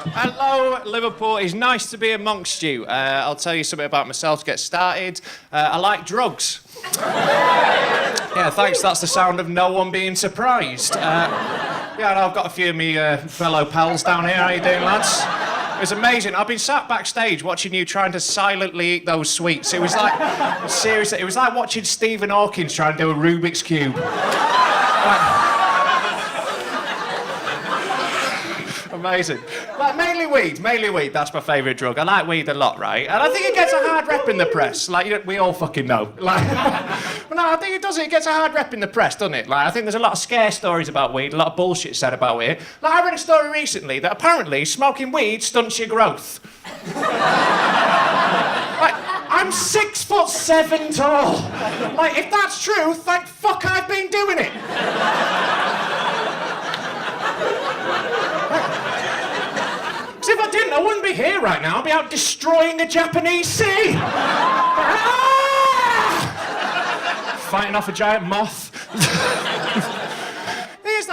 Hello, Liverpool. It's nice to be amongst you. I'll tell you something about myself to get started. I like drugs. Yeah, thanks. That's the sound of no one being surprised. Yeah, I've got a few of me fellow pals down here. How you doing, lads? It was amazing. I've been sat backstage watching you trying to silently eat those sweets. It was like, seriously, it was like watching Stephen Hawking try and do a Rubik's Cube. Amazing. Like, mainly weed, that's my favourite drug. I like weed a lot, right? And I think it gets a hard rep in the press. Like, we all fucking know. Like, but no, I think it does. It gets a hard rep in the press, doesn't it? Like, I think there's a lot of scare stories about weed, a lot of bullshit said about it. Like, I read a story recently that apparently smoking weed stunts your growth. Like, I'm 6'7" tall. Like, if that's true, thank fuck I've been doing it. Because if I didn't, I wouldn't be here right now. I'd be out destroying the Japanese sea. Fighting off a giant moth.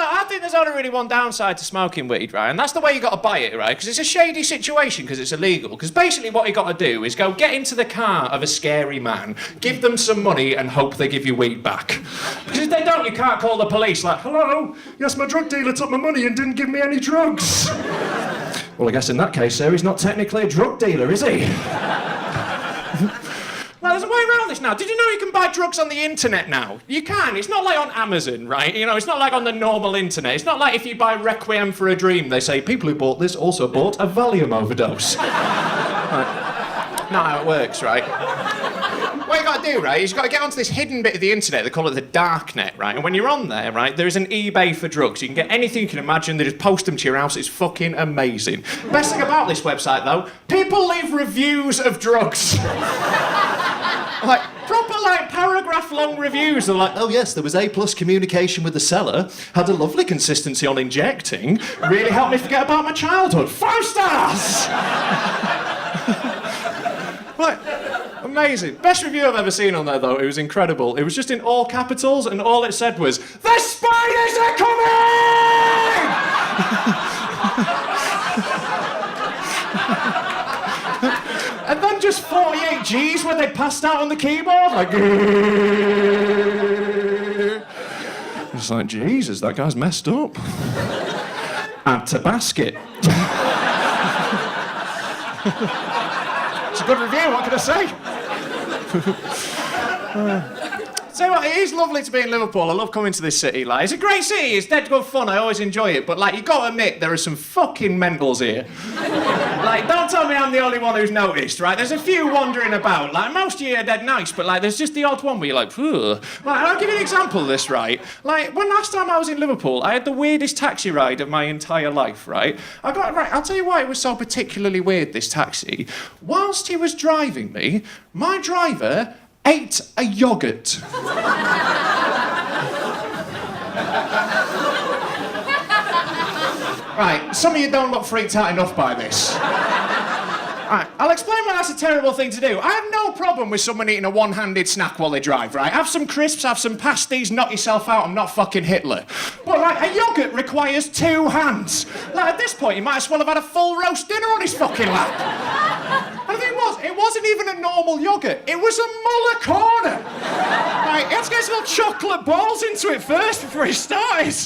I think there's only really one downside to smoking weed, right? And that's the way you got to buy it, right? Because it's a shady situation because it's illegal. Because basically what you got to do is go get into the car of a scary man, give them some money and hope they give you weed back. Because if they don't, you can't call the police like, hello, yes, my drug dealer took my money and didn't give me any drugs. Well, I guess in that case, sir, he's not technically a drug dealer, is he? Well, there's a way around this now. Did you know you can buy drugs on the internet now? You can. It's not like on Amazon, right? You know, it's not like on the normal internet. It's not like if you buy Requiem for a Dream, they say, people who bought this also bought a Valium overdose. Right. Not how it works, right? What you got to do, right, is you've got to get onto this hidden bit of the internet. They call it the darknet, right? And when you're on there, right, there is an eBay for drugs. You can get anything you can imagine. They just post them to your house. It's fucking amazing. Best thing about this website, though, people leave reviews of drugs. Like, proper, like, paragraph-long reviews. They're like, oh, yes, there was A+ communication with the seller, had a lovely consistency on injecting, really helped me forget about my childhood. 5 stars! Like, amazing. Best review I've ever seen on there, though. It was incredible. It was just in all capitals, and all it said was, the spiders are coming! And then just 48 G's when they passed out on the keyboard, like... It's like, Jesus, that guy's messed up. Add to basket. It's a good review, what can I say? So what, it is lovely to be in Liverpool. I love coming to this city. Like, it's a great city. It's dead good fun. I always enjoy it. But like, you got to admit, there are some fucking mentals here. Like, don't tell me I'm the only one who's noticed, right? There's a few wandering about. Like, most of you are dead nice, but like, there's just the odd one where you're like, phew. Like, I'll give you an example of this, right? Like, when last time I was in Liverpool, I had the weirdest taxi ride of my entire life, right? I'll tell you why it was so particularly weird, this taxi. Whilst he was driving me, my driver ate a yoghurt. Right, some of you don't look freaked out enough by this. Right, I'll explain why that's a terrible thing to do. I have no problem with someone eating a one-handed snack while they drive, right? Have some crisps, have some pasties, knock yourself out, I'm not fucking Hitler. But, like, a yoghurt requires 2 hands. Like, at this point, he might as well have had a full roast dinner on his fucking lap. And the thing was, it wasn't even a normal yoghurt. It was a Muller corner. Right, he had to get some little chocolate balls into it first before he started.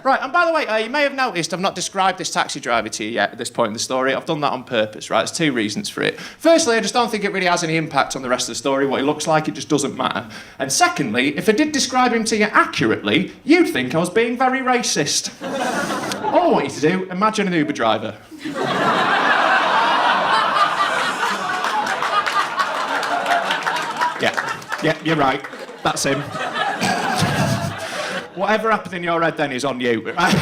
Right, and by the way, you may have noticed I've not described this taxi driver to you yet at this point in the story. I've done that on purpose, right? There's 2 reasons for it. Firstly, I just don't think it really has any impact on the rest of the story. What he looks like, it just doesn't matter. And secondly, if I did describe him to you accurately, you'd think I was being very racist. All I want you to do, imagine an Uber driver. Yeah, you're right. That's him. Whatever happened in your head then is on you. So that's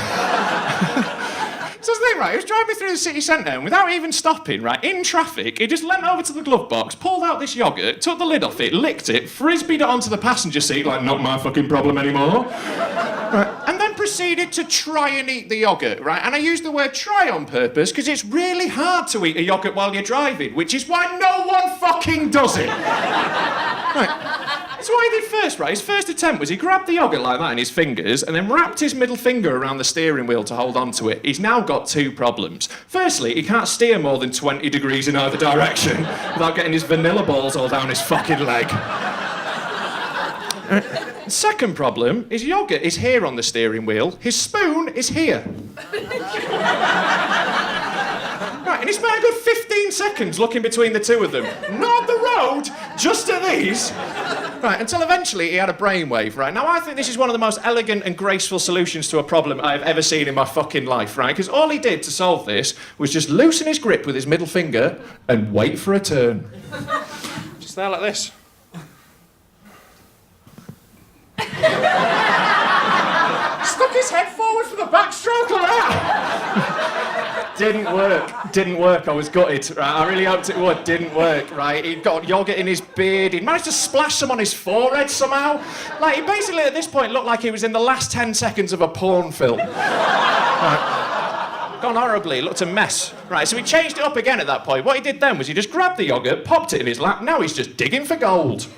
the thing, right? He was driving through the city centre and without even stopping, right, in traffic, he just leant over to the glove box, pulled out this yoghurt, took the lid off it, licked it, frisbeed it onto the passenger seat, like, not my fucking problem anymore. Right, and then proceeded to try and eat the yoghurt, right? And I use the word try on purpose because it's really hard to eat a yoghurt while you're driving, which is why no one fucking does it. Right. So what he did first, right, his first attempt was he grabbed the yoghurt like that in his fingers and then wrapped his middle finger around the steering wheel to hold on to it. He's now got two problems. Firstly, he can't steer more than 20 degrees in either direction without getting his vanilla balls all down his fucking leg. Second problem, his yoghurt is here on the steering wheel, his spoon is here. Right, and he spent a good 15 seconds looking between the two of them. Not the road, just at these. Right, until eventually he had a brainwave, right? Now, I think this is one of the most elegant and graceful solutions to a problem I've ever seen in my fucking life, right? Because all he did to solve this was just loosen his grip with his middle finger and wait for a turn. Just there like this. Stuck his head forward for the backstroke like that. Didn't work, I was gutted, right? I really hoped it would, didn't work, right? He'd got yoghurt in his beard, he'd managed to splash some on his forehead somehow. Like, he basically at this point looked like he was in the last 10 seconds of a porn film. Right. Gone horribly, looked a mess. Right, so he changed it up again at that point. What he did then was he just grabbed the yoghurt, popped it in his lap, now he's just digging for gold.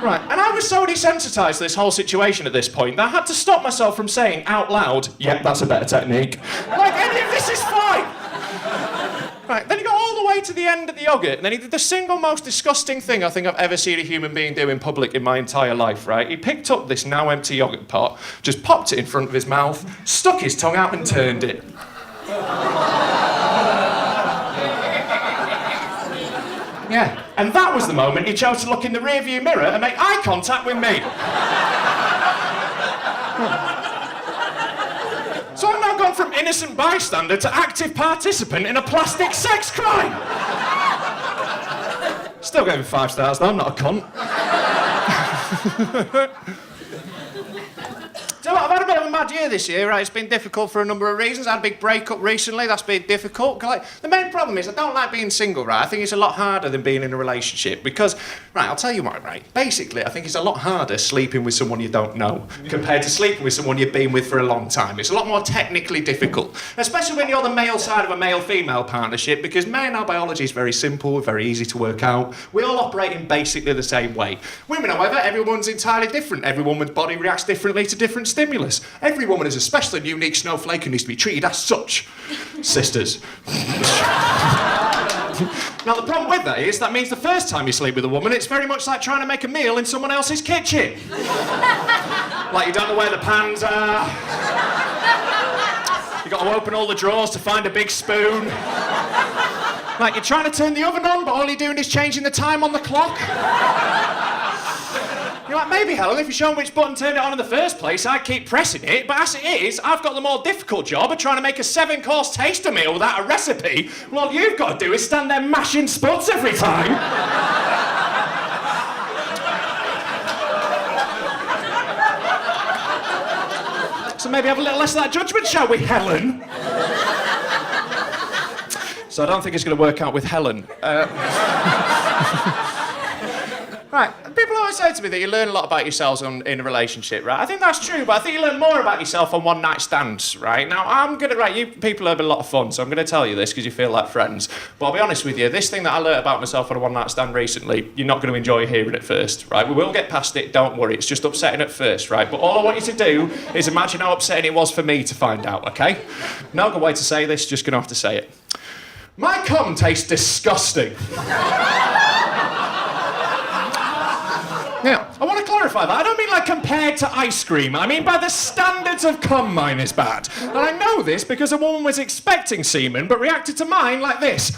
Right, and I was so desensitised to this whole situation at this point that I had to stop myself from saying out loud, "Yep, that's a better technique." Like, any of this is fine! Right, then he got all the way to the end of the yoghurt, and then he did the single most disgusting thing I think I've ever seen a human being do in public in my entire life, right? He picked up this now empty yoghurt pot, just popped it in front of his mouth, stuck his tongue out and turned it. Yeah, and that was the moment he chose to look in the rearview mirror and make eye contact with me. So I've now gone from innocent bystander to active participant in a plastic sex crime. Still gave him 5 stars though, I'm not a cunt. So I've had a bit of a mad year this year, right? It's been difficult for a number of reasons. I had a big breakup recently, that's been difficult. Like, the main problem is I don't like being single, right? I think it's a lot harder than being in a relationship because, right, I'll tell you what, right? Basically, I think it's a lot harder sleeping with someone you don't know compared to sleeping with someone you've been with for a long time. It's a lot more technically difficult, especially when you're the male side of a male-female partnership because male biology is very simple, very easy to work out. We all operate in basically the same way. Women, however, everyone's entirely different. Every woman's body reacts differently to different stimulus. Every woman is a special and unique snowflake and needs to be treated as such. Sisters. Now, the problem with that is that means the first time you sleep with a woman, it's very much like trying to make a meal in someone else's kitchen. Like, you don't know where the pans are. You've got to open all the drawers to find a big spoon. Like, you're trying to turn the oven on, but all you're doing is changing the time on the clock. You're like, maybe, Helen, if you show me which button turned it on in the first place, I'd keep pressing it, but as it is, I've got the more difficult job of trying to make a 7-course taster meal without a recipe. Well, all you've got to do is stand there mashing spuds every time. So maybe have a little less of that judgment, shall we, Helen? So I don't think it's going to work out with Helen. Right, people always say to me that you learn a lot about yourselves in a relationship, right? I think that's true, but I think you learn more about yourself on one-night stands, right? Now, right, you people have a lot of fun, so I'm going to tell you this because you feel like friends. But I'll be honest with you, this thing that I learned about myself on a one-night stand recently, you're not going to enjoy hearing it first, right? We will get past it, don't worry, it's just upsetting at first, right? But all I want you to do is imagine how upsetting it was for me to find out, okay? No good way to say this, just going to have to say it. My cum tastes disgusting. Now, I want to clarify that. I don't mean like compared to ice cream. I mean by the standards of cum, mine is bad. And I know this because a woman was expecting semen but reacted to mine like this.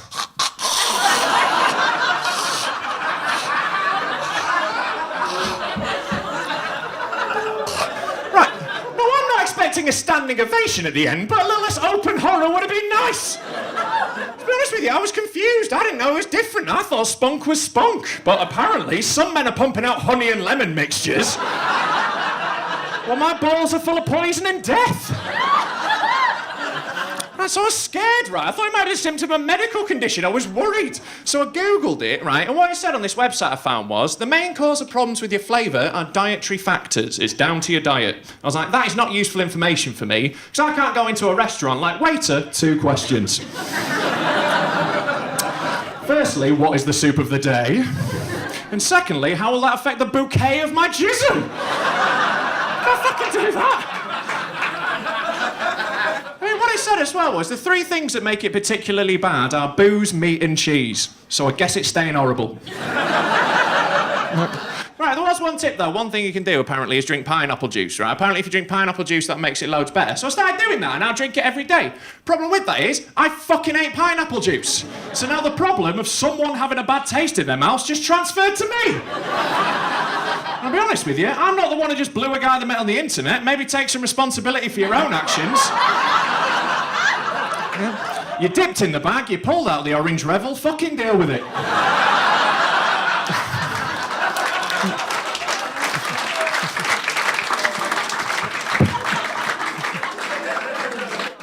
Right. No, I'm not expecting a standing ovation at the end, but a little less open horror would have been nice. To be honest with you, I was confused. I didn't know it was different. I thought spunk was spunk. But apparently, some men are pumping out honey and lemon mixtures. Well, my balls are full of poison and death. Right, so I was scared, right? I thought it might be a symptom of a medical condition. I was worried. So I Googled it, right? And what it said on this website I found was, the main cause of problems with your flavour are dietary factors. It's down to your diet. I was like, that is not useful information for me, because I can't go into a restaurant like, waiter, 2 questions. Firstly, what is the soup of the day? And secondly, how will that affect the bouquet of my jism? Can't fucking do that. I mean, what it said as well was the 3 things that make it particularly bad are booze, meat, and cheese. So I guess it's staying horrible. Right, there was one tip though. One thing you can do apparently is drink pineapple juice, right? Apparently if you drink pineapple juice that makes it loads better. So I started doing that and now I drink it every day. Problem with that is, I fucking hate pineapple juice. So now the problem of someone having a bad taste in their mouth just transferred to me. I'll be honest with you, I'm not the one who just blew a guy that met on the internet. Maybe take some responsibility for your own actions. Yeah. You dipped in the bag, you pulled out the orange revel, fucking deal with it.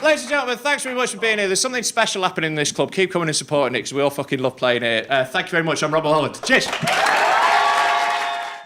Ladies and gentlemen, thanks very much for being here. There's something special happening in this club. Keep coming and supporting it because we all fucking love playing here. Thank you very much. I'm Rob Mulholland. Cheers.